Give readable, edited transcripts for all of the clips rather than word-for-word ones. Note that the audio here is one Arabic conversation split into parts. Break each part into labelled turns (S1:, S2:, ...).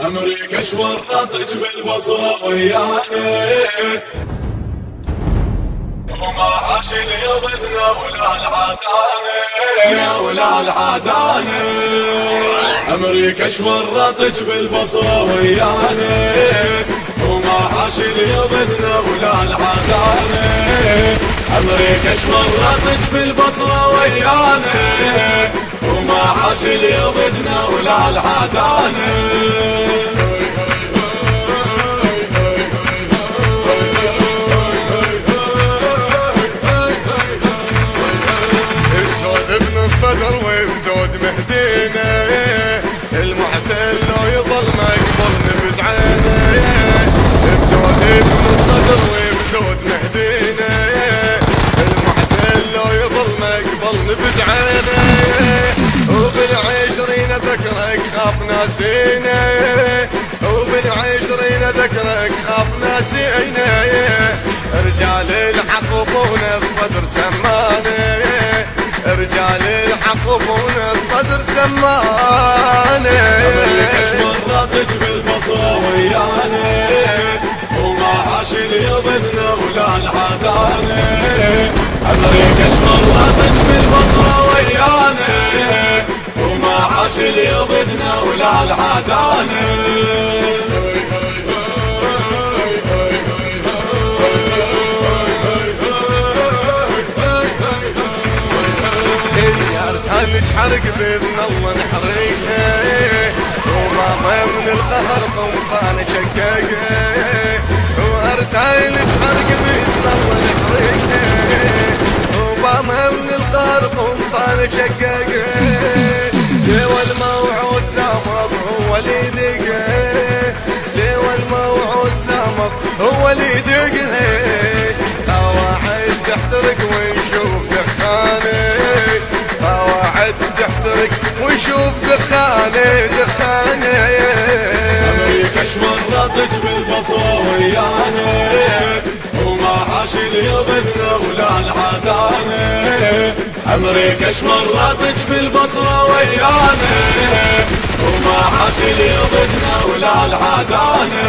S1: أمريكا شورطتك بالبصرة ويانا، وما عاش ليضنا ولا العدانة ولا العدانة. أمريكا شورطك بالبصرة ويانا، وما عاش ليضنا ولا العدانة. أمريكا شورطك بالبصرة ويانا، وما عاش ليضنا ولا العدانة.
S2: الصدر وبزود مهدينا، المعتل لو يظل مقبل نبز عينه. بزود ابن الصدر وبزود مهدينا، المعتل لو يظل مقبل نبز عينه. وبالعشرين ذكرك خاف ناسينا، وبالعشرين ذكرك خاف ناسينا. رجال الحقوقون الصدر سمانه، رجال الحقوقون الصدر سمانه.
S1: أمريكا شورطك بالبصرة ويانا، وما عاش ليضنا ولا العدانة. أمريكا شورطك بالبصرة ويانا، وما عاش ليضنا ولا العدانة.
S2: نتحرق بإذن الله نحرقها، وما من القهر قمصان شقاقها. وارتاي نتحرق بإذن الله نحرقها، وما من القهر قمصان شقاقها. ليوى الموعود زامط هو اللي دقها، ليوى الموعود زامط هو اللي دقها. قواعد تحترق ونشوف دخانه، قواعد تحترق وشوف دخانه دخانه.
S1: أمريكا شورطك بالبصرة ويانا، وما عاش ليضنا ولا العدانة. أمريكا شورطك بالبصرة ويانا، وما عاش ليضنا ولا العدانة.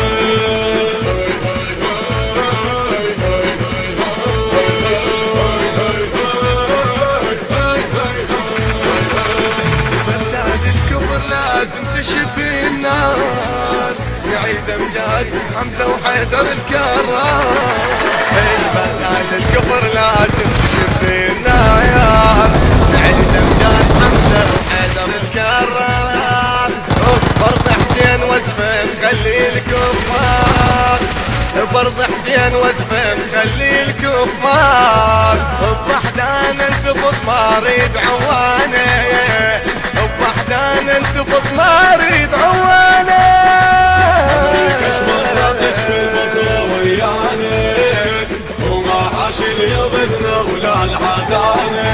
S2: تشبي الناس نعيد امجاد حمزة وحيدر الكرار. البركان الكفر لازم تشبي الناس، نعيد امجاد حمزة وحيدر الكرار. برض حسين واسمه خلي الكفار، برض حسين واسمه خلي الكفار. بوحدان انتبض ما اريد عوانه، بوحدان انتبض ما اريد عوانه.
S1: أمريكا شورطك بالبصرة ويانا، وما عاش ليضنا ولا العدانة.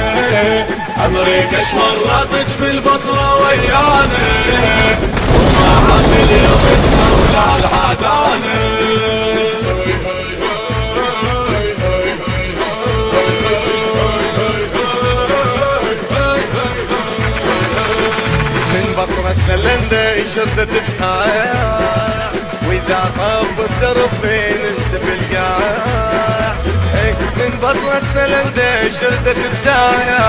S1: أمريكا شورطك بالبصرة ويانا، وما عاش ليضنا ولا العدانة.
S2: بصرتنا لندا شردت بسايع، واذا طب الدرب ننسف القاع. من بصرتنا لندا شردت بسايع،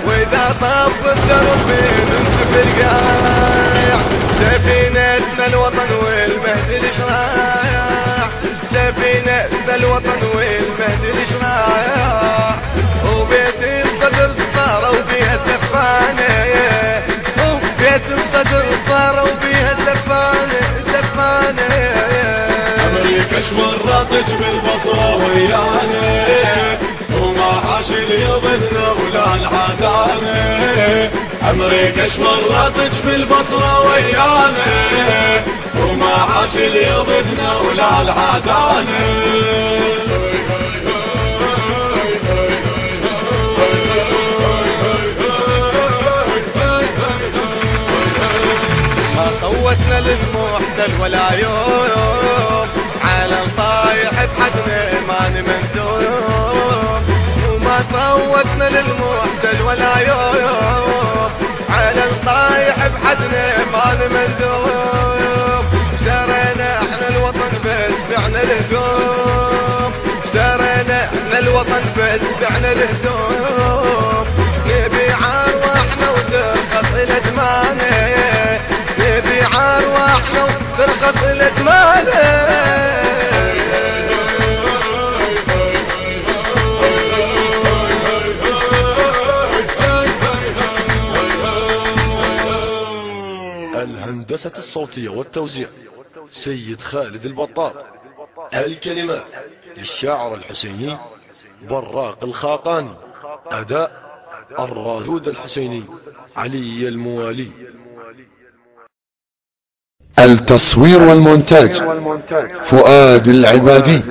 S2: واذا طب الدرب ننسف القاع. سفينتنا الوطن والمهدي الشرايع، سفينتنا الوطن والمهدي الشرايع. وبيت الصدر صار وبيها سفانه، بيت الصدر صار وبيها سفانه سفانه.
S1: أمريكا شورطك بالبصرة ويانا، وما عاش ليضنا ولا العدانة. أمريكا شورطك بالبصرة ويانا، وما عاش ليضنا ولا العدانة.
S2: صوتنا للمحتل ولا يوم، على الطايح بحدنا ما نمندوب. وما صوتنا للمحتل ولا يوم، على الطايح بحدنا ما نمندوب. الوطن بس بعنا الهدوم، نبي عرواحنا وترخص الادمانه، نبي عرواحنا وترخص الادمانه.
S3: الهندسة الصوتية والتوزيع سيد خالد البطاط. الكلمات للشاعر الحسيني براق الخاقاني. أداء الرادود الحسيني علي الموالي. التصوير والمونتاج فؤاد العبادي.